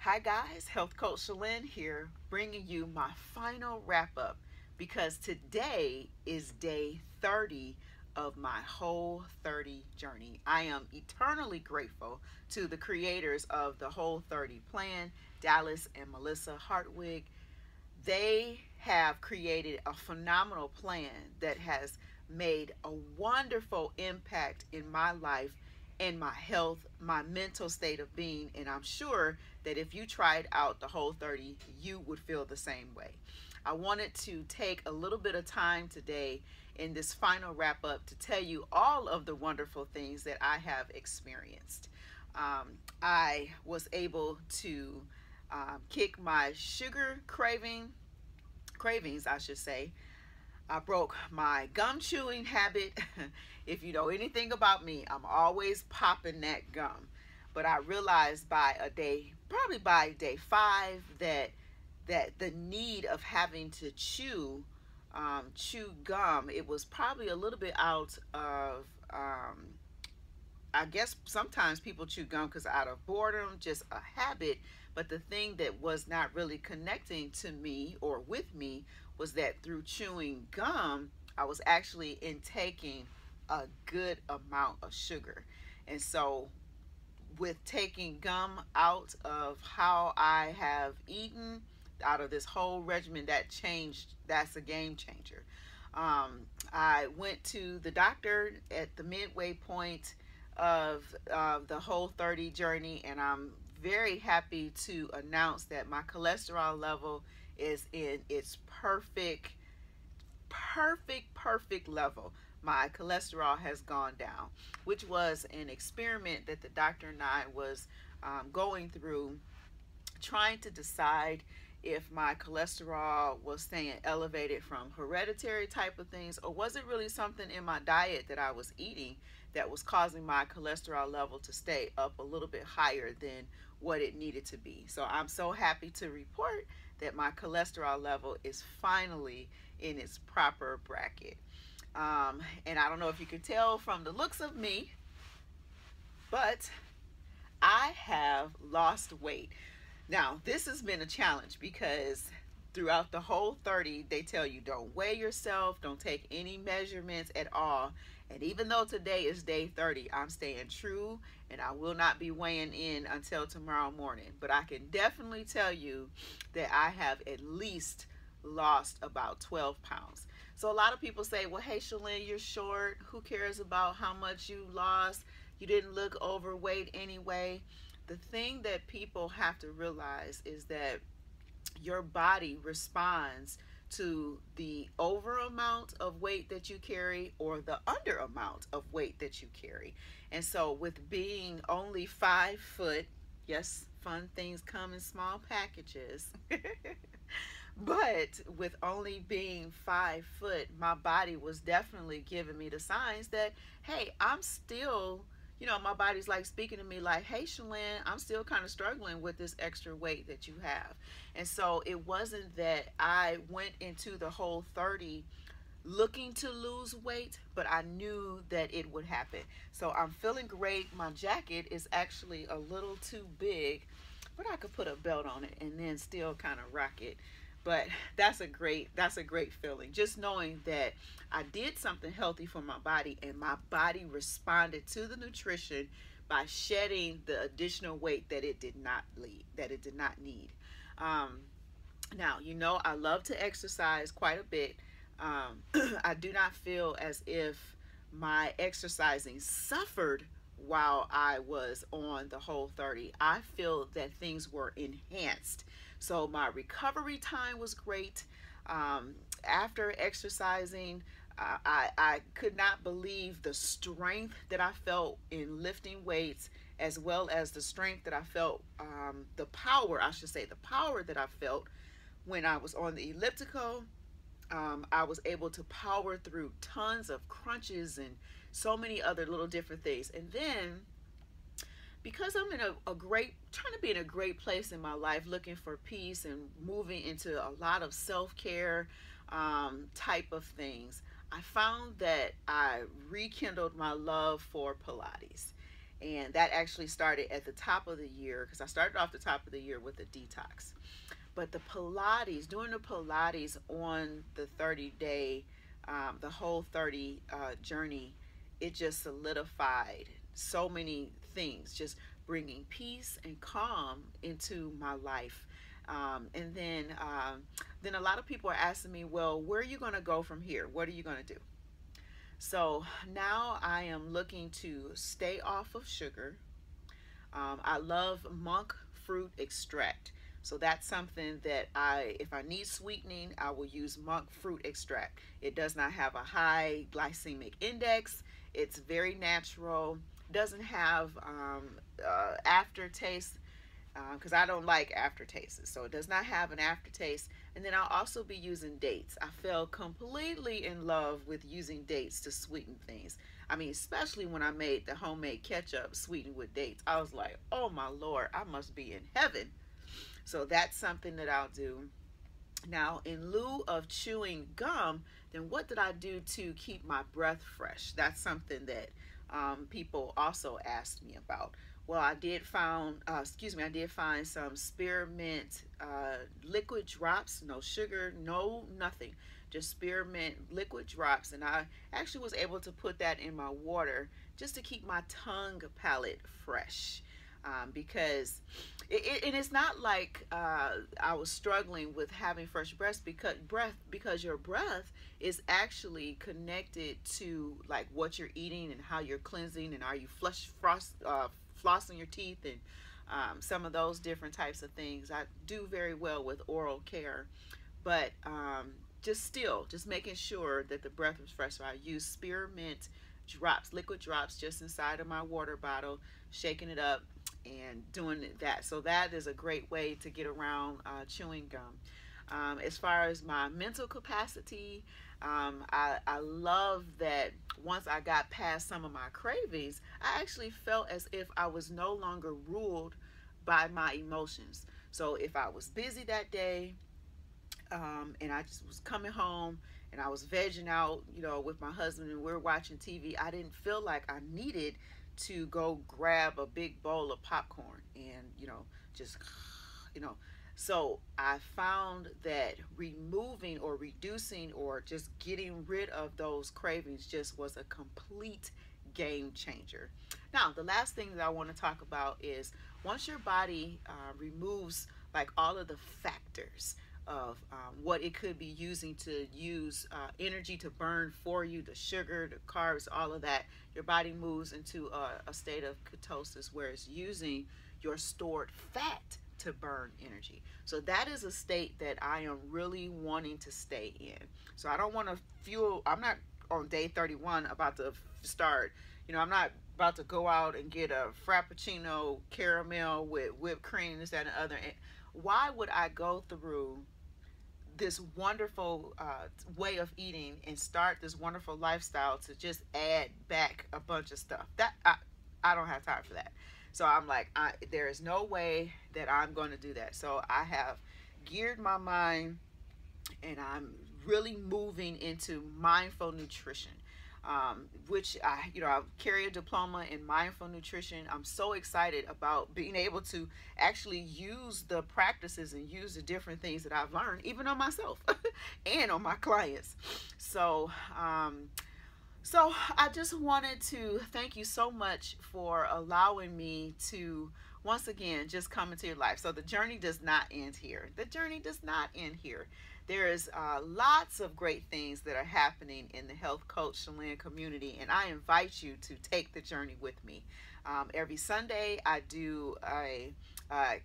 Hi guys, Health Coach Shalynne here, bringing you my final wrap up because today is day 30 of my Whole 30 journey. I am eternally grateful to the creators of the Whole 30 plan, Dallas and Melissa Hartwig. They have created a phenomenal plan that has made a wonderful impact in my life and my health, my mental state of being, and I'm sure that if you tried out the Whole 30, you would feel the same way. I wanted to take a little bit of time today in this final wrap up to tell you all of the wonderful things that I have experienced. I was able to kick my sugar cravings, I should say. I broke my gum chewing habit. If you know anything about me, I'm always popping that gum. But I realized probably by day 5, that the need of having to chew gum, it was probably a little bit out of I guess sometimes people chew gum because out of boredom, just a habit. But the thing that was not really connecting to me or with me was that through chewing gum, I was actually intaking a good amount of sugar. And so, with taking gum out of how I have eaten, out of this whole regimen, that changed. That's a game changer. I went to the doctor at the midway point of the Whole 30 journey, and I'm very happy to announce that my cholesterol level is in its perfect level. My cholesterol has gone down, which was an experiment that the doctor and I was going through, trying to decide if my cholesterol was staying elevated from hereditary type of things, or was it really something in my diet that I was eating that was causing my cholesterol level to stay up a little bit higher than what it needed to be. So I'm so happy to report that my cholesterol level is finally in its proper bracket. And I don't know if you can tell from the looks of me, but I have lost weight. Now, this has been a challenge because throughout the Whole 30, they tell you don't weigh yourself, don't take any measurements at all. And even though today is day 30, I'm staying true, and I will not be weighing in until tomorrow morning. But I can definitely tell you that I have at least lost about 12 pounds. So a lot of people say, well, hey, Shalynne, you're short. Who cares about how much you lost? You didn't look overweight anyway. The thing that people have to realize is that your body responds to the over amount of weight that you carry or the under amount of weight that you carry. And so with being only 5 foot, yes, fun things come in small packages. But with only being 5 foot, my body was definitely giving me the signs that, hey, I'm still, my body's like speaking to me like, hey, Shalynne, I'm still kind of struggling with this extra weight that you have. And so it wasn't that I went into the Whole 30 looking to lose weight, but I knew that it would happen. So I'm feeling great. My jacket is actually a little too big, but I could put a belt on it and then still kind of rock it. But that's a great feeling, just knowing that I did something healthy for my body and my body responded to the nutrition by shedding the additional weight that it did not need. Now, I love to exercise quite a bit. I do not feel as if my exercising suffered while I was on the Whole 30. I feel that things were enhanced. So my recovery time was great. After exercising, I could not believe the strength that I felt in lifting weights, as well as the strength that I felt, the power that I felt when I was on the elliptical. I was able to power through tons of crunches and so many other little different things. And then, because I'm in trying to be in a great place in my life, looking for peace and moving into a lot of self-care type of things, I found that I rekindled my love for Pilates. And that actually started at the top of the year, because I started off the top of the year with a detox. But the Pilates, doing the Pilates on the 30-day, the Whole30 journey, it just solidified so many things, just bringing peace and calm into my life. And then a lot of people are asking me, well, where are you going to go from here? What are you going to do? So now I am looking to stay off of sugar. I love monk fruit extract. So that's something that if I need sweetening, I will use monk fruit extract. It does not have a high glycemic index. It's very natural. Doesn't have aftertaste, because I don't like aftertastes. So it does not have an aftertaste. And then I'll also be using dates. I fell completely in love with using dates to sweeten things. I mean, especially when I made the homemade ketchup sweetened with dates. I was like, oh my Lord, I must be in heaven. So that's something that I'll do. Now, in lieu of chewing gum, then what did I do to keep my breath fresh? That's something that people also asked me about. Well, I did find some spearmint liquid drops, no sugar, no nothing, just spearmint liquid drops, and I actually was able to put that in my water just to keep my tongue palate fresh. Because it's not like I was struggling with having fresh breath, because your breath is actually connected to like what you're eating and how you're cleansing, and are you flossing your teeth, and some of those different types of things. I do very well with oral care, but just making sure that the breath was fresh. So I use spearmint drops, liquid drops, just inside of my water bottle, shaking it up and doing that. So that is a great way to get around chewing gum. As far as my mental capacity, I love that once I got past some of my cravings, I actually felt as if I was no longer ruled by my emotions. So if I was busy that day, and I just was coming home and I was vegging out, with my husband, and we were watching TV, I didn't feel like I needed to go grab a big bowl of popcorn and, just, So I found that removing or reducing or just getting rid of those cravings just was a complete game changer. Now, the last thing that I want to talk about is once your body removes like all of the factors of what it could be using to use energy to burn for you, the sugar, the carbs, all of that, your body moves into a state of ketosis where it's using your stored fat to burn energy. So that is a state that I am really wanting to stay in. So I don't want to I'm not on day 31 about to start, I'm not about to go out and get a Frappuccino caramel with whipped cream, this, that, and the other. And why would I go through this wonderful way of eating and start this wonderful lifestyle to just add back a bunch of stuff? That I don't have time for that. So I'm like, there is no way that I'm going to do that. So I have geared my mind, and I'm really moving into mindful nutrition, which I carry a diploma in mindful nutrition. I'm so excited about being able to actually use the practices and use the different things that I've learned, even on myself and on my clients. So I just wanted to thank you so much for allowing me to once again just come into your life. So the journey does not end here. The journey does not end here. There is lots of great things that are happening in the Health Coach Shalynne community, and I invite you to take the journey with me. Every Sunday, I do a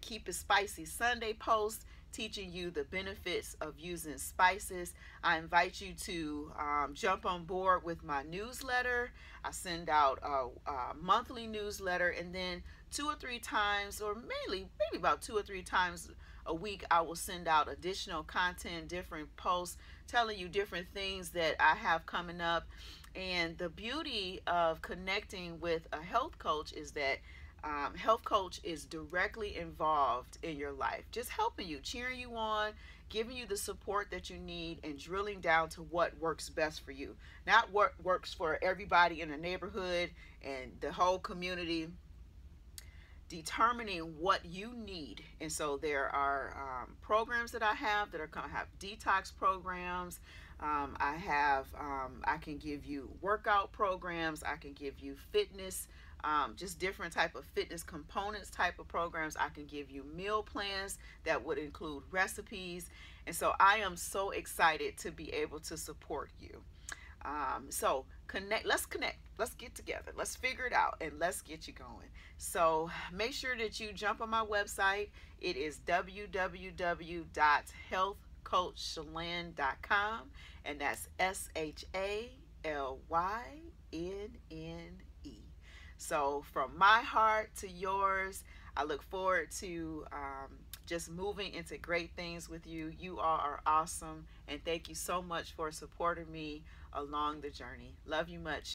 Keep It Spicy Sunday post teaching you the benefits of using spices. I invite you to jump on board with my newsletter. I send out a monthly newsletter, and then 2 or 3 times, or maybe about 2 or 3 times a week, I will send out additional content, different posts telling you different things that I have coming up. And the beauty of connecting with a health coach is that health coach is directly involved in your life, just helping you, cheering you on, giving you the support that you need, and drilling down to what works best for you. Not what works for everybody in the neighborhood and the whole community. determining what you need. And so there are programs that I have that are going to have detox programs. I can give you workout programs. I can give you fitness, just different type of fitness components type of programs. I can give you meal plans that would include recipes. And so I am so excited to be able to support you. So let's connect, let's get together, let's figure it out, and let's get you going. So make sure that you jump on my website. It is www.healthcoachshalynne.com, and that's SHALYNNE. So from my heart to yours, I look forward to just moving into great things with you. You all are awesome, and thank you so much for supporting me along the journey. Love you much.